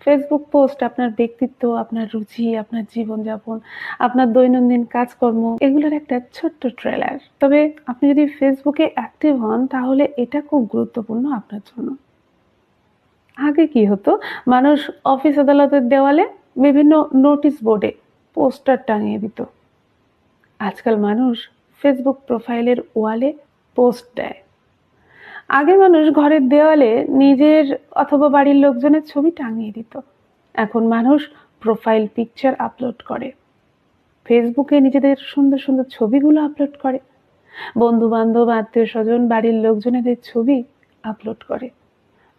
Facebook post আপনার ব্যক্তিত্ব, আপনার রুচি, আপনার জীবনযাপন, আপনার দৈনন্দিন কাজকর্ম এগুলোর একটা ছোট্ট ট্রেলার। তবে আপনি যদি ফেসবুকে অ্যাক্টিভ হন তাহলে এটা খুব গুরুত্বপূর্ণ আপনার জন্য। আগে কি হতো, মানুষ অফিস আদালতের দেওয়ালে বিভিন্ন নোটিশ বোর্ডে পোস্টার টাঙিয়ে দিত। আজকাল মানুষ ফেসবুক প্রোফাইলের ওয়ালে পোস্ট দেয়। আগে মানুষ ঘরের দেওয়ালে নিজের অথবা বাড়ির লোকজনের ছবি টাঙিয়ে দিত। এখন মানুষ প্রোফাইল পিকচার আপলোড করে, ফেসবুকে নিজেদের সুন্দর সুন্দর ছবিগুলো আপলোড করে, বন্ধু বান্ধব আত্মীয় স্বজন বাড়ির লোকজনেদের ছবি আপলোড করে।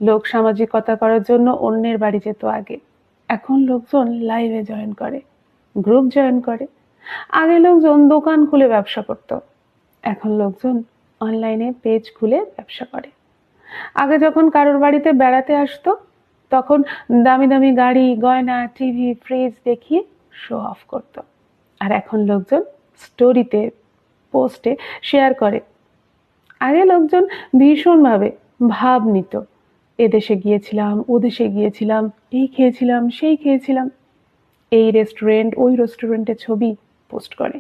লোক সামাজিকতা করার জন্য অন্যের বাড়ি যেত আগে, এখন লোকজন লাইভে জয়েন করে, গ্রুপ জয়েন করে। আগে লোকজন দোকান খুলে ব্যবসা করত, এখন লোকজন অনলাইনে পেজ খুলে ব্যবসা করে। আগে যখন কারোর বাড়িতে বেড়াতে আসতো তখন দামি দামি গাড়ি, গয়না, টিভি, ফ্রিজ দেখিয়ে শো অফ করত। আর এখন লোকজন স্টোরিতে, পোস্টে শেয়ার করে। আগে লোকজন ভীষণভাবে ভাব নিত, এদেশে গিয়েছিলাম, ও দেশে গিয়েছিলাম, এই খেয়েছিলাম, সেই খেয়েছিলাম, এই রেস্টুরেন্ট, ওই রেস্টুরেন্টের ছবি পোস্ট করে।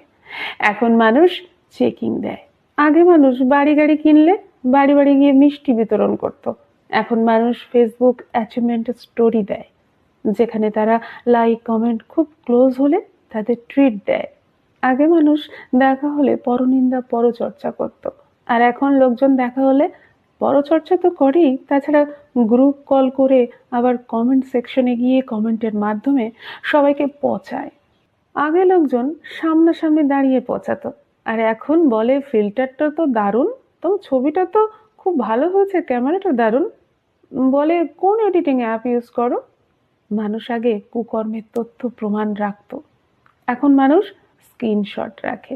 এখন মানুষ চেকিং দেয়। আগে মানুষ বাড়ি গাড়ি কিনলে বাড়ি বাড়ি গিয়ে মিষ্টি বিতরণ করত। এখন মানুষ ফেসবুক অ্যাচিভমেন্ট স্টোরি দেয়, যেখানে তারা লাইক, কমেন্ট, খুব ক্লোজ হলে তাদের ট্রিট দেয়। আগে মানুষ দেখা হলে পরনিন্দা, পরচর্চা করত, আর এখন লোকজন দেখা হলে পরচর্চা তো করেই, তাছাড়া গ্রুপ কল করে আবার কমেন্ট সেকশনে গিয়ে কমেন্টের মাধ্যমে সবাইকে পচায়। আগে লোকজন সামনাসামনি দাঁড়িয়ে পচাতো, আর এখন বলে ফিল্টারটা তো দারুণ, তো ছবিটা তো খুব ভালো হয়েছে, ক্যামেরাটা দারুণ, বলে কোন এডিটিং অ্যাপ ইউজ করো। মানুষ আগে কুকর্মের তথ্য প্রমাণ রাখতো, এখন মানুষ স্ক্রিনশট রাখে।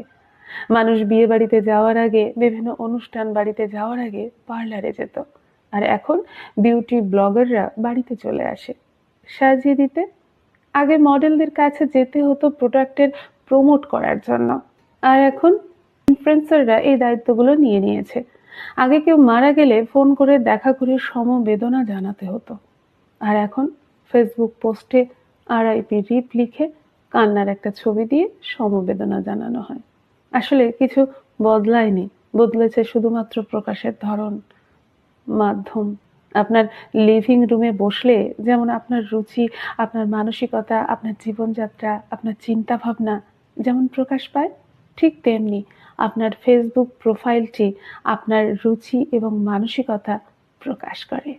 মানুষ বিয়ে বাড়িতে যাওয়ার আগে, বিভিন্ন অনুষ্ঠান বাড়িতে যাওয়ার আগে পার্লারে যেত, আর এখন বিউটি ব্লগাররা বাড়িতে চলে আসে সাজিয়ে দিতে। আগে মডেলদের কাছে যেতে হতো প্রোডাক্টের প্রমোট করার জন্য, আর এখন ইনফ্লুয়েন্সাররা এই দায়িত্বগুলো নিয়ে নিয়েছে। আগে কেউ মারা গেলে ফোন করে দেখা করে সমবেদনা জানাতে হতো, আর এখন ফেসবুক পোস্টে RIP রিপ লিখে কান্নার একটা ছবি দিয়ে সমবেদনা জানানো হয়। আসলে কিছু বদলায়নি, বদলেছে শুধুমাত্র প্রকাশের ধরন, মাধ্যম। আপনার লিভিং রুমে বসলে যেমন আপনার রুচি, আপনার মানসিকতা, আপনার জীবনযাত্রা, আপনার চিন্তা ভাবনা যেমন প্রকাশ পায়, ঠিক তেমনি আপনার ফেসবুক প্রোফাইলটি আপনার রুচি এবং মানসিকতা প্রকাশ করে।